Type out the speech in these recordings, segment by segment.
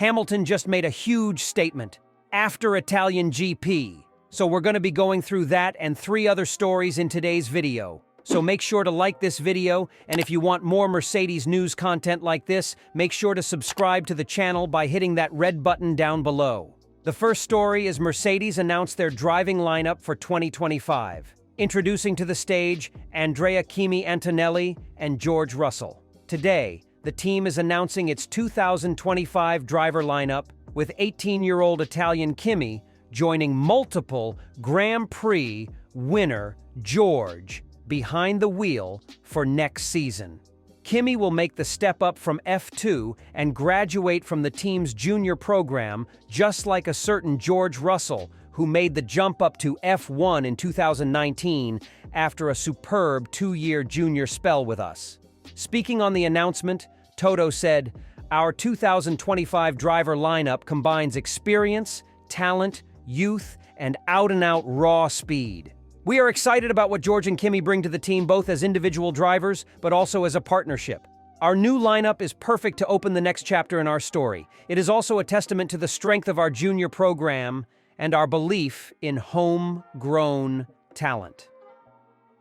Hamilton just made a huge statement after Italian GP. So we're going to be going through that and 3 other stories in today's video. So make sure to like this video, and if you want more Mercedes news content like this, make sure to subscribe to the channel by hitting that red button down below. The first story is Mercedes announced their driving lineup for 2025. Introducing to the stage, Andrea Kimi Antonelli and George Russell. Today, the team is announcing its 2025 driver lineup, with 18-year-old Italian Kimi joining multiple Grand Prix winner George behind the wheel for next season. Kimi will make the step up from F2 and graduate from the team's junior program, just like a certain George Russell, who made the jump up to F1 in 2019 after a superb 2-year junior spell with us. Speaking on the announcement, Toto said, "Our 2025 driver lineup combines experience, talent, youth, and out-and-out raw speed. We are excited about what George and Kimi bring to the team, both as individual drivers, but also as a partnership. Our new lineup is perfect to open the next chapter in our story. It is also a testament to the strength of our junior program and our belief in homegrown talent."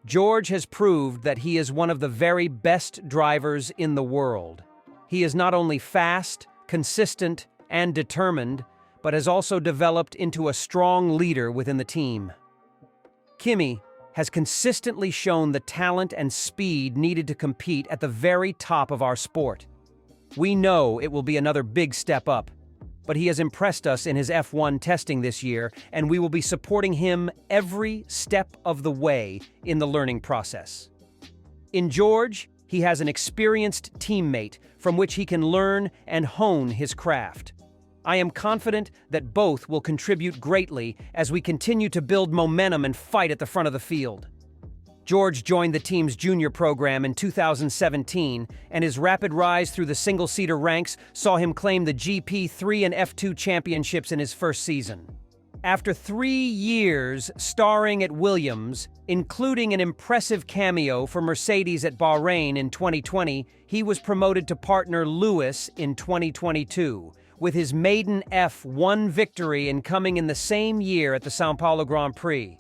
George has proved that he is one of the very best drivers in the world. He is not only fast, consistent, and determined, but has also developed into a strong leader within the team. Kimi has consistently shown the talent and speed needed to compete at the very top of our sport. We know it will be another big step up, but he has impressed us in his F1 testing this year, and we will be supporting him every step of the way in the learning process. In George, he has an experienced teammate from which he can learn and hone his craft. I am confident that both will contribute greatly as we continue to build momentum and fight at the front of the field. George joined the team's junior program in 2017, and his rapid rise through the single-seater ranks saw him claim the GP3 and F2 championships in his first season. After 3 years starring at Williams, including an impressive cameo for Mercedes at Bahrain in 2020, he was promoted to partner Lewis in 2022. With his maiden F1 victory and coming in the same year at the São Paulo Grand Prix.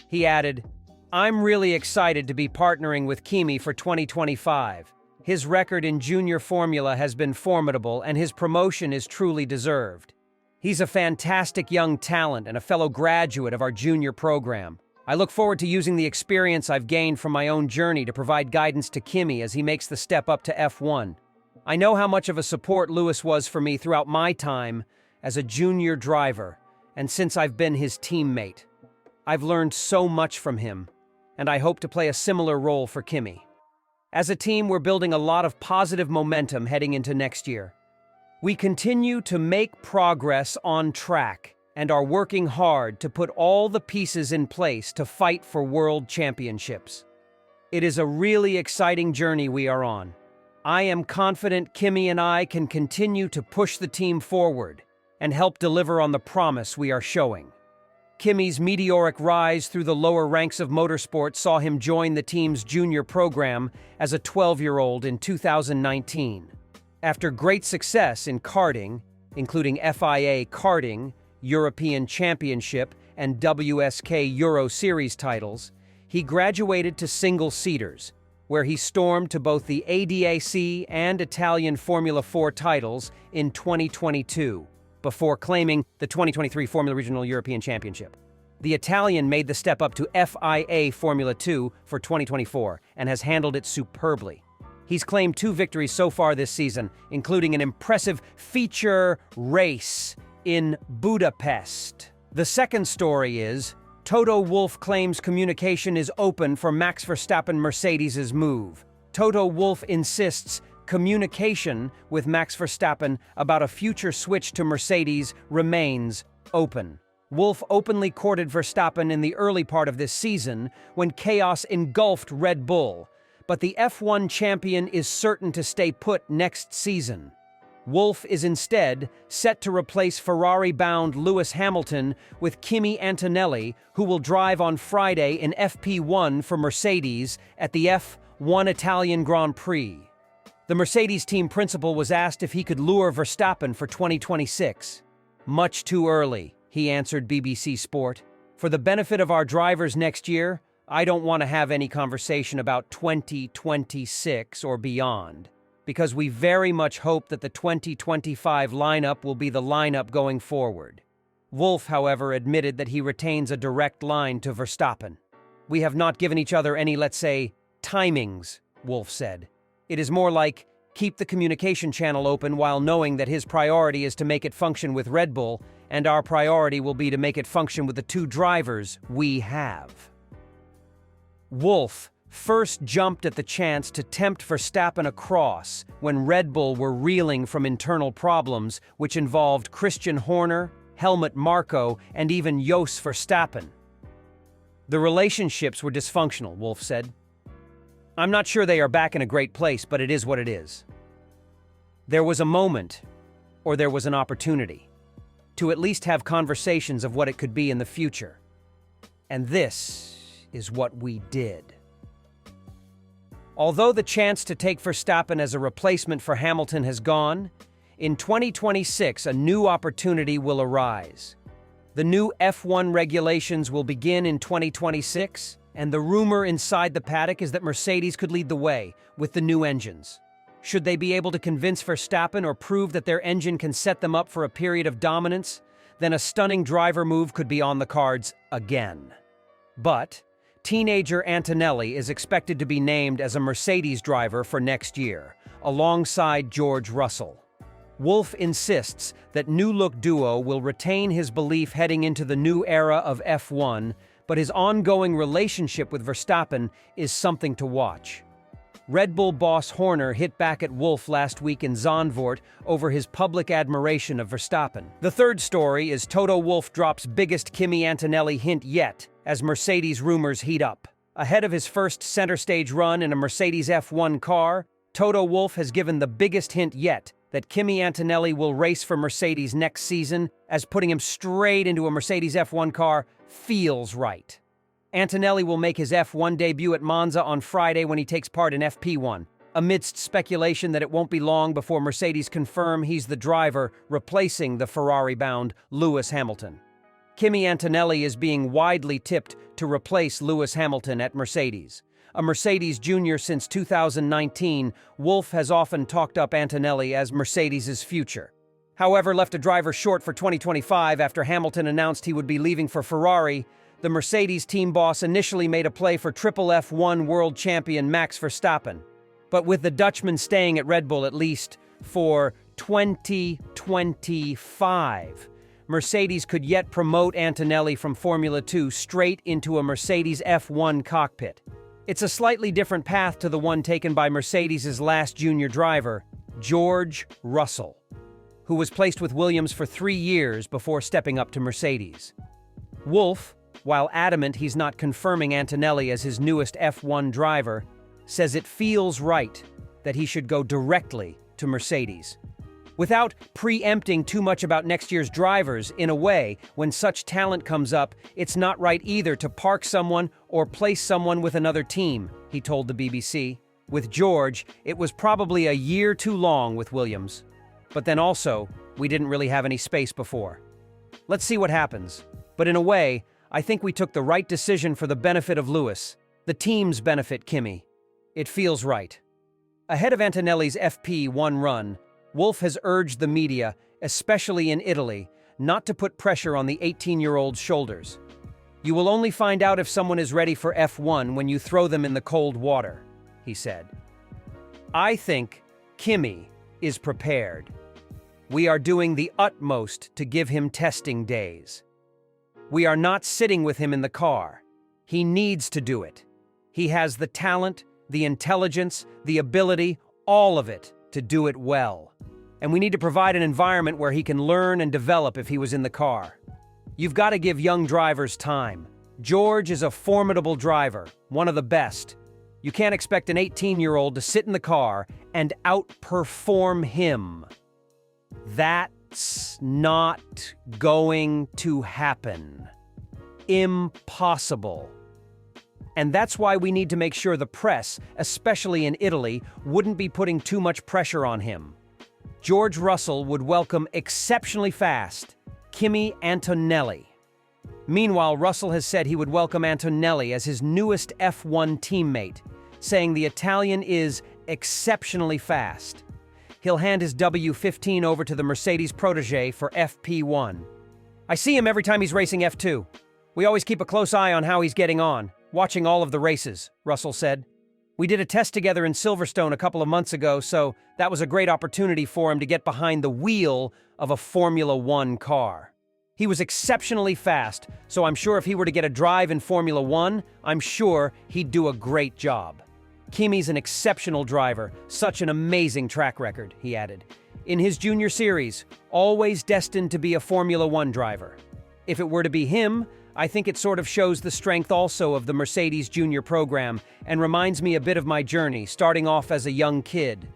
He added, "I'm really excited to be partnering with Kimi for 2025. His record in junior formula has been formidable, and his promotion is truly deserved. He's a fantastic young talent and a fellow graduate of our junior program. I look forward to using the experience I've gained from my own journey to provide guidance to Kimi as he makes the step up to F1. I know how much of a support Lewis was for me throughout my time as a junior driver, and since I've been his teammate. I've learned so much from him, and I hope to play a similar role for Kimi. As a team, we're building a lot of positive momentum heading into next year. We continue to make progress on track and are working hard to put all the pieces in place to fight for world championships. It is a really exciting journey we are on. I am confident Kimi and I can continue to push the team forward and help deliver on the promise we are showing." Kimi's meteoric rise through the lower ranks of motorsport saw him join the team's junior program as a 12-year-old in 2019. After great success in karting, including FIA Karting, European Championship, and WSK Euro Series titles, he graduated to single-seaters, where he stormed to both the ADAC and Italian Formula 4 titles in 2022, before claiming the 2023 Formula Regional European Championship. The Italian made the step up to FIA Formula 2 for 2024 and has handled it superbly. He's claimed 2 victories so far this season, including an impressive feature race in Budapest. The second story is, Toto Wolff claims communication is open for Max Verstappen Mercedes' move. Toto Wolff insists communication with Max Verstappen about a future switch to Mercedes remains open. Wolff openly courted Verstappen in the early part of this season when chaos engulfed Red Bull, but the F1 champion is certain to stay put next season. Wolff is instead set to replace Ferrari-bound Lewis Hamilton with Kimi Antonelli, who will drive on Friday in FP1 for Mercedes at the F1 Italian Grand Prix. The Mercedes team principal was asked if he could lure Verstappen for 2026. Much too early, he answered BBC Sport. For the benefit of our drivers next year, I don't want to have any conversation about 2026 or beyond, because we very much hope that the 2025 lineup will be the lineup going forward. Wolff, however, admitted that he retains a direct line to Verstappen. We have not given each other any, let's say, timings, Wolff said. It is more like, keep the communication channel open while knowing that his priority is to make it function with Red Bull, and our priority will be to make it function with the two drivers we have. Wolff first jumped at the chance to tempt Verstappen across when Red Bull were reeling from internal problems which involved Christian Horner, Helmut Marko, and even Jos Verstappen. The relationships were dysfunctional, Wolff said. I'm not sure they are back in a great place, but it is what it is. There was a moment, or there was an opportunity, to at least have conversations of what it could be in the future. And this is what we did. Although the chance to take Verstappen as a replacement for Hamilton has gone, in 2026 a new opportunity will arise. The new F1 regulations will begin in 2026, and the rumor inside the paddock is that Mercedes could lead the way with the new engines. Should they be able to convince Verstappen or prove that their engine can set them up for a period of dominance, then a stunning driver move could be on the cards again. But teenager Antonelli is expected to be named as a Mercedes driver for next year, alongside George Russell. Wolff insists that new-look duo will retain his belief heading into the new era of F1, but his ongoing relationship with Verstappen is something to watch. Red Bull boss Horner hit back at Wolff last week in Zandvoort over his public admiration of Verstappen. The third story is Toto Wolff drops biggest Kimi Antonelli hint yet as Mercedes rumors heat up. Ahead of his first center stage run in a Mercedes F1 car, Toto Wolff has given the biggest hint yet that Kimi Antonelli will race for Mercedes next season, as putting him straight into a Mercedes F1 car feels right. Antonelli will make his F1 debut at Monza on Friday when he takes part in FP1, amidst speculation that it won't be long before Mercedes confirm he's the driver replacing the Ferrari-bound Lewis Hamilton. Kimi Antonelli is being widely tipped to replace Lewis Hamilton at Mercedes. A Mercedes junior since 2019, Wolff has often talked up Antonelli as Mercedes' future. However, left a driver short for 2025 after Hamilton announced he would be leaving for Ferrari, the Mercedes team boss initially made a play for triple F1 world champion Max Verstappen. But with the Dutchman staying at Red Bull at least for 2025, Mercedes could yet promote Antonelli from Formula 2 straight into a Mercedes F1 cockpit. It's a slightly different path to the one taken by Mercedes' last junior driver, George Russell, who was placed with Williams for 3 years before stepping up to Mercedes. Wolff, while adamant he's not confirming Antonelli as his newest F1 driver, says it feels right that he should go directly to Mercedes. Without preempting too much about next year's drivers, in a way, when such talent comes up, it's not right either to park someone or place someone with another team, he told the BBC. With George, it was probably a year too long with Williams. But then also, we didn't really have any space before. Let's see what happens. But in a way, I think we took the right decision for the benefit of Lewis, the team's benefit, Kimi. It feels right. Ahead of Antonelli's FP1 run, Wolff has urged the media, especially in Italy, not to put pressure on the 18-year-old's shoulders. You will only find out if someone is ready for F1 when you throw them in the cold water, he said. I think Kimi is prepared. We are doing the utmost to give him testing days. We are not sitting with him in the car. He needs to do it. He has the talent, the intelligence, the ability, all of it, to do it well. And we need to provide an environment where he can learn and develop if he was in the car. You've got to give young drivers time. George is a formidable driver, one of the best. You can't expect an 18-year-old to sit in the car and outperform him. That's not going to happen. Impossible. And that's why we need to make sure the press, especially in Italy, wouldn't be putting too much pressure on him. George Russell would welcome exceptionally fast Kimi Antonelli. Meanwhile, Russell has said he would welcome Antonelli as his newest F1 teammate, saying the Italian is exceptionally fast. He'll hand his W15 over to the Mercedes protege for FP1. I see him every time he's racing F2. We always keep a close eye on how he's getting on, watching all of the races, Russell said. We did a test together in Silverstone a couple of months ago, so that was a great opportunity for him to get behind the wheel of a Formula One car. He was exceptionally fast, so I'm sure if he were to get a drive in Formula One, I'm sure he'd do a great job. Kimi's an exceptional driver, such an amazing track record, he added. In his junior series, always destined to be a Formula One driver. If it were to be him, I think it sort of shows the strength also of the Mercedes Junior program and reminds me a bit of my journey, starting off as a young kid.